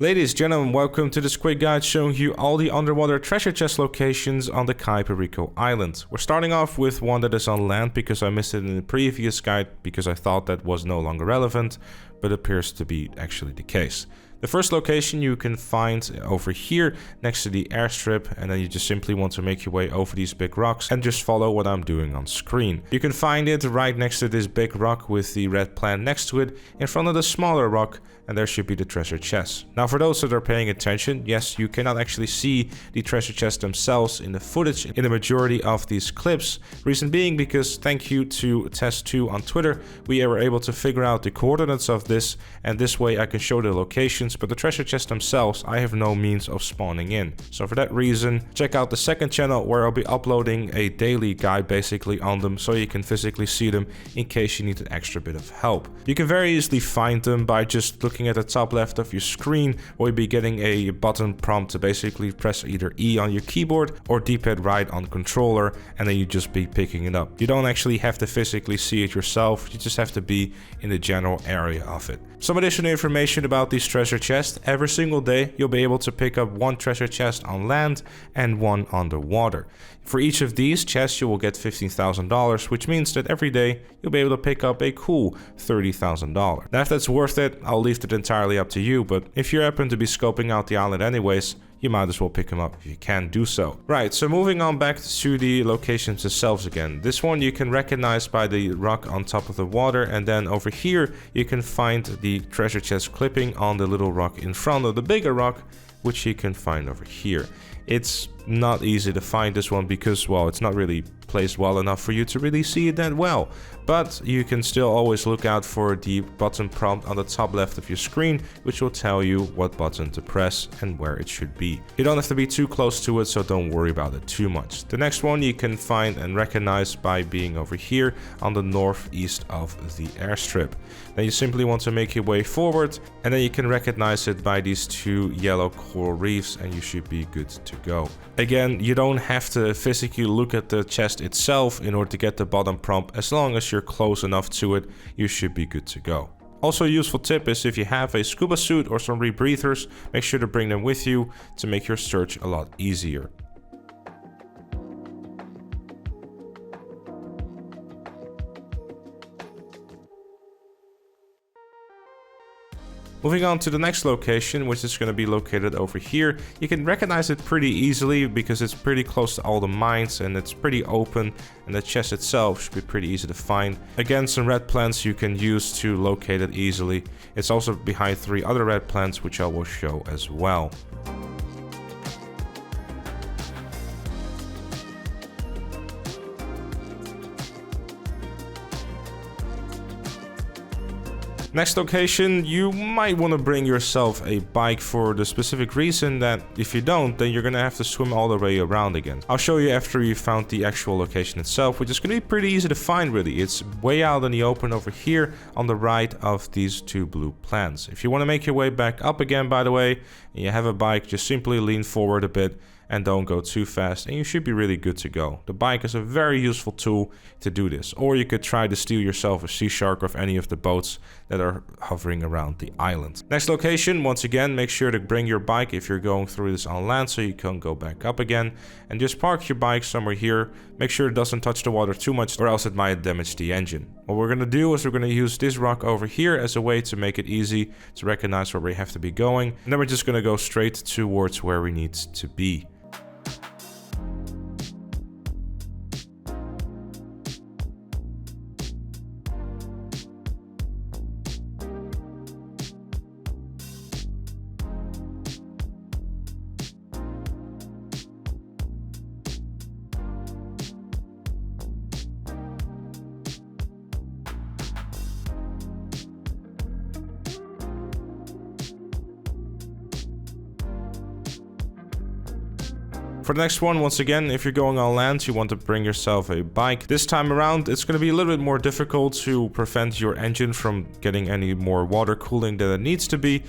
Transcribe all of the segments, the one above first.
Ladies and gentlemen, welcome to this quick guide showing you all the underwater treasure chest locations on the Cayo Perico island. We're starting off with one that is on land because I missed it in the previous guide because I thought that was no longer relevant, but appears to be actually the case. The first location you can find over here next to the airstrip, and then you just simply want to make your way over these big rocks and just follow what I'm doing on screen. You can find it right next to this big rock with the red plant next to it in front of the smaller rock, and there should be the treasure chest. Now for those that are paying attention, yes, you cannot actually see the treasure chests themselves in the footage in the majority of these clips. Reason being because thank you to Test2 on Twitter, we were able to figure out the coordinates of this, and this way I can show the locations, but the treasure chests themselves I have no means of spawning in. So for that reason, check out the second channel where I'll be uploading a daily guide basically on them so you can physically see them in case you need an extra bit of help. You can very easily find them by just looking at the top left of your screen, where you'll be getting a button prompt to basically press either E on your keyboard or D-pad right on controller, and then you just be picking it up. You don't actually have to physically see it yourself, you just have to be in the general area of it. Some additional information about these treasure chests: every single day you'll be able to pick up one treasure chest on land and one underwater. For each of these chests you will get $15,000, which means that every day you'll be able to pick up a cool $30,000. Now if that's worth it, I'll leave it entirely up to you, but if you happen to be scoping out the island anyways, you might as well pick them up if you can do so. Right, so moving on back to the locations themselves again. This one you can recognize by the rock on top of the water, and then over here you can find the treasure chest clipping on the little rock in front of the bigger rock, which you can find over here. It's not easy to find this one because, well, it's not really placed well enough for you to really see it that well. But you can still always look out for the button prompt on the top left of your screen, which will tell you what button to press and where it should be. You don't have to be too close to it, so don't worry about it too much. The next one you can find and recognize by being over here on the northeast of the airstrip. Then you simply want to make your way forward, and then you can recognize it by these two yellow coral reefs, and you should be good to go. Again, you don't have to physically look at the chest itself in order to get the bottom prompt. As long as you're close enough to it, you should be good to go. Also, a useful tip is if you have a scuba suit or some rebreathers, make sure to bring them with you to make your search a lot easier. Moving on to the next location, which is going to be located over here. You can recognize it pretty easily because it's pretty close to all the mines and it's pretty open, and the chest itself should be pretty easy to find. Again, some red plants you can use to locate it easily. It's also behind 3 other red plants, which I will show as well. Next location, you might want to bring yourself a bike for the specific reason that if you don't, then you're going to have to swim all the way around again. I'll show you after you found the actual location itself, which is going to be pretty easy to find really. It's way out in the open over here on the right of these 2 blue plants. If you want to make your way back up again, by the way, and you have a bike, just simply lean forward a bit and don't go too fast, and you should be really good to go. The bike is a very useful tool to do this, or you could try to steal yourself a sea shark off any of the boats that are hovering around the island. Next location, once again, make sure to bring your bike if you're going through this on land so you can go back up again, and just park your bike somewhere here. Make sure it doesn't touch the water too much or else it might damage the engine. What we're going to do is we're going to use this rock over here as a way to make it easy to recognize where we have to be going, and then we're just going to go straight towards where we need to be. For the next one, once again, if you're going on land, you want to bring yourself a bike. This time around, it's going to be a little bit more difficult to prevent your engine from getting any more water cooling than it needs to be.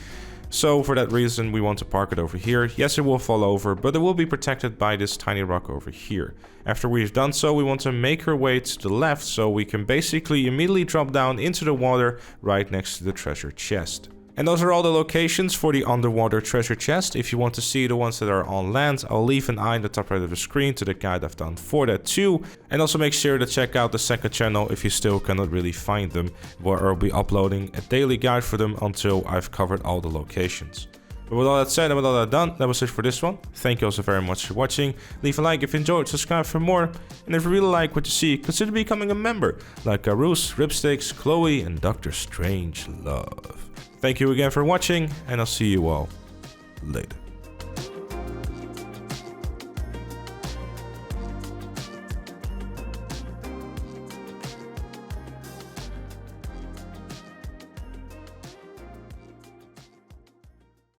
So for that reason, we want to park it over here. Yes, it will fall over, but it will be protected by this tiny rock over here. After we've done so, we want to make our way to the left so we can basically immediately drop down into the water right next to the treasure chest. And those are all the locations for the underwater treasure chest. If you want to see the ones that are on land, I'll leave an eye in the top right of the screen to the guide I've done for that too. And also make sure to check out the second channel if you still cannot really find them, where I'll be uploading a daily guide for them until I've covered all the locations. But with all that said and with all that done, that was it for this one. Thank you also very much for watching. Leave a like if you enjoyed, subscribe for more. And if you really like what you see, consider becoming a member, like Roos, Ripsticks, Chloe, and Dr. Strangelove. Thank you again for watching, and I'll see you all later.